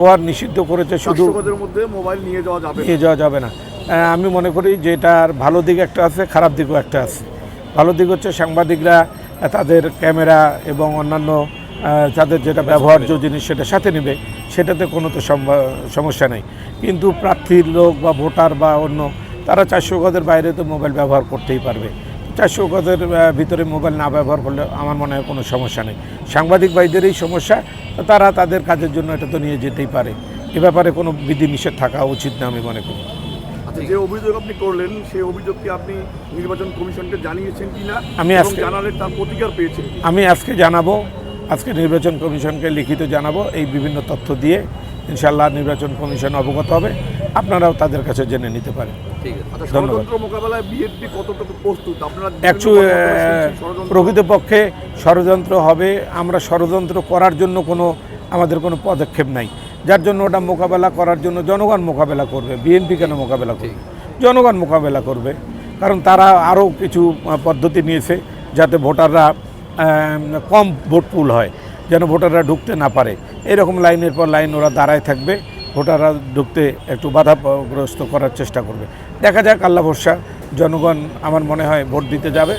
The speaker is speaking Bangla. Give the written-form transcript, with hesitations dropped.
ব্যবহার নিষিদ্ধ করেছে, শুধু মধ্যে মোবাইল নিয়ে যাওয়া যাবে না। আমি মনে করি যে এটার ভালো দিক একটা আছে, খারাপ দিকও একটা আছে। ভালো দিক হচ্ছে সাংবাদিকরা তাদের ক্যামেরা এবং অন্যান্য তাদের যেটা ব্যবহার্য জিনিস সেটা সাথে নেবে, সেটাতে কোনো তো সমস্যা নেই। কিন্তু প্রার্থীর লোক বা ভোটার বা অন্য তারা 400 গজের বাইরে তো মোবাইল ব্যবহার করতেই পারবে। 400 গজের ভিতরে মোবাইল না ব্যবহার করলে আমার মনে হয় কোনো সমস্যা নেই। সাংবাদিক ভাইদেরই সমস্যা, তারা তাদের কাজের জন্য এটা তো নিয়ে যেতেই পারে। এ ব্যাপারে কোনো বিধিনিষেধ থাকা উচিত না আমি মনে করি। আচ্ছা, যে অভিযোগ আপনি করলেন সেই অভিযোগটি আপনি নির্বাচন কমিশনকে জানিয়েছেন কিনা? আমি আজকে জানালে তার প্রতিকার পেয়েছেন? আমি আজকে জানাবো, আজকে নির্বাচন কমিশনকে লিখিত জানাবো। এই বিভিন্ন তথ্য দিয়ে ইনশাআল্লাহ নির্বাচন কমিশন অবগত হবে, আপনারাও তাদের কাছে জেনে নিতে পারেন। ষড়যন্ত্র মোকাবেলায় বিএনপি কতটুকু প্রস্তুত? আপনারা প্রকৃতপক্ষে ষড়যন্ত্র হবে, আমরা ষড়যন্ত্র করার জন্য আমাদের কোনো পদক্ষেপ নাই, যার জন্য ওটা মোকাবেলা করার জন্য জনগণ মোকাবেলা করবে। বিএনপি কেন মোকাবেলা করবে? জনগণ মোকাবেলা করবে, কারণ তারা আরও কিছু পদ্ধতি নিয়েছে যাতে ভোটাররা কম ভোট পুল হয়, যেন ভোটাররা ঢুকতে না পারে। এরকম লাইনের পর লাইন ওরা দাঁড়ায় থাকবে, ভোটাররা ঢুকতে একটু বাধাগ্রস্ত করার চেষ্টা করবে। দেখা যাক, আল্লাহ ভরসা। জনগণ আমার মনে হয় ভোট দিতে যাবে।